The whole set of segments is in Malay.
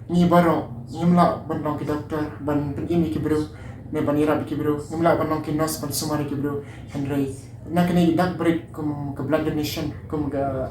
ni baro nyimla bandong ki doktor ban pengimi ki bro ne banira ki bro nyimla bandong ki nurse ban sumari ki bro henry nakani dak break kum ke blood donation kum ga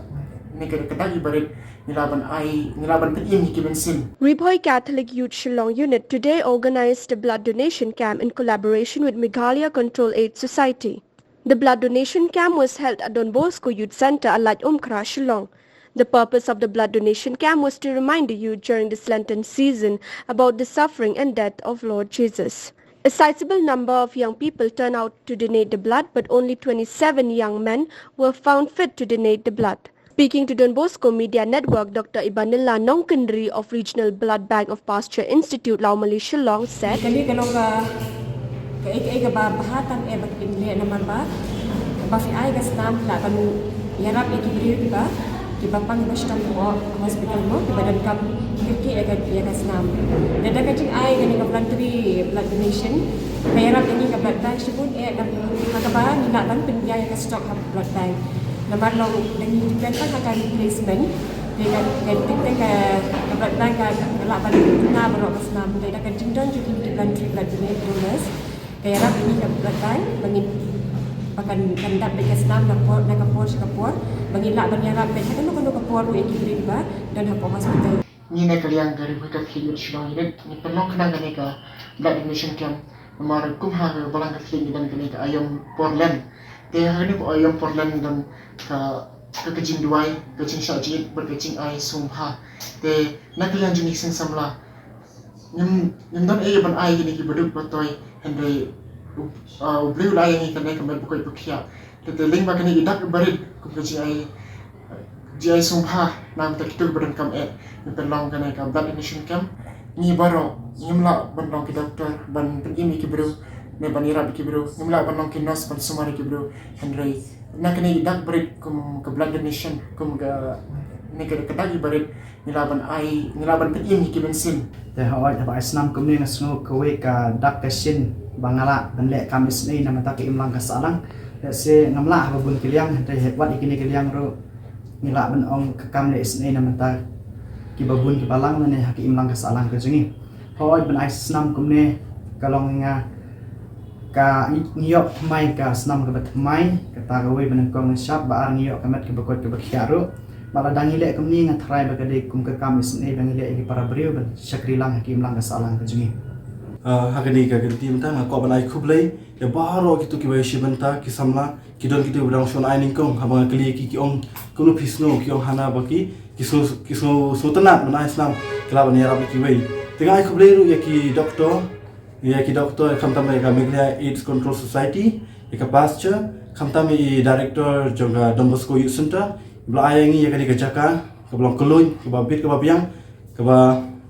ne ke kadagi break nilaban pengimi ki bensin. Ripoy Catholic Youth Shillong Unit today organized a blood donation camp in collaboration with Meghalaya Control Aid Society. The blood donation camp was held at Don Bosco Youth Center, Alat Umkra, Shillong. The purpose of the blood donation camp was to remind the youth during this Lenten season about the suffering and death of Lord Jesus. A sizable number of young people turned out to donate the blood, but only 27 young men were found fit to donate the blood. Speaking to Don Bosco Media Network, Dr. Ibanilla Nongkandri of Regional Blood Bank of Pasture Institute, Laumali, Shillong said, bahatan bagpinli naman ba fi ay gastam la kanu yarap ikibrir ba kibapang bastam mo hospital mo kibadan kam kiki agad gastam dada kacing ay gani ka blood donation kayarap ini ka blood bank sibun nakaba nila ban pinjaya ka stock blood bank naman long dengan dipenta ka replacement dengan ganti ka blood bank ka laban na baro gastam dada kacing don juga blood donors kaya rap ini kebetulan bangin pakan kandat bekas nam kapor bangin lak banyarap bekas kan kapor we kibri ba dan hako hospital Ni na kaliang dari mereka kiri Shillong Unit ni penong kenang kani ka blood donation camp nomor kumha ka balang ka kiri dan kani ka ayam Portland te hari po ayam Portland dan ka kajing duai kajing syajit berkajing ay sumpah te na kaliang jenis samla nhưng don ay ban ay gini ki baduk batoy henry ubri ulay ni kanay kamay bukoy bukya te ling ba kani idak barid kum kaji ay sumpah nam ta kitul badan kam ni pelong kanay ka blood donation camp ni baro nyimla bandong ki doktor ban pengimi ki bro ne banira ki bro nyimla bandong ki nurse ban sumari ki bro henry nakani idak barid kum ke blood donation kum ga ne ke kadagi barid nilaban pengimi ki bensin te hawai ta islam kumni ngasngo kowe ka dak kasin bangala benle kamis ni nama ta imlang ka salang se ngamla babun kiliang te wat ikini kiliang ro nila ben ong ka kamle isni nama ta ki babun ki balang ne haki imlang ka salang ka jingi hawai ben islam kumni kalong nga ka ngiyok mai ka snam ka bat mai ka ta gawe ben kong syap ba ar ngiyok kamat ka bakot ka bakhiaro malah dangile kumni nga thrai ba kade kum ka kamis ni dangile ki para brio ben syakrilang haki imlang ka salang ka jingi hagani ka ganti menta ngako banai khublei ya baro kitu ki bayi benta ki samla ki don kitu bedang shon ai ningkong habang kali ki ong kuno pisno ki ong hana baki kiso tenat banai islam kala bani arab ki wei tengah ai khublei ru ya ki doktor kamtam ka Meghalaya AIDS Control Society ka pasture kamtam director jonga Don Bosco Youth Center bla ayangi ya kali ka jaka ka blong koloi ka babit ka babiang ka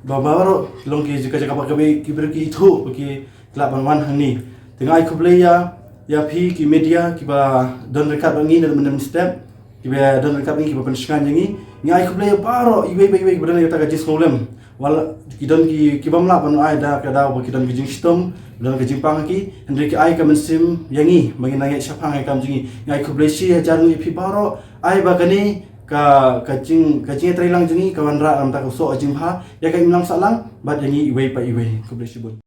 babaro long ki jika jaka pakai kiber ki itu ki kelaban wan hani tengah aku belia ya pi ki media ki ba don rekat bangi dan menem step ki ba don rekat bangi ki ba penskan jangi ngai aku belia baro iwe berani kata gaji sekolem wal ki don ki bamla panu ai da kada ba ki don gijing sistem don gijing pang ki hendrik ki ai ka mensim yangi bagi nangai syapang ai kam jangi ngai aku belia si jaru pi baro ai ba kani ka kacing trailang jengi kawan ra am ta ko so ajing ha ya ka imlang salang bat jengi iwei pa iwei ko blesibun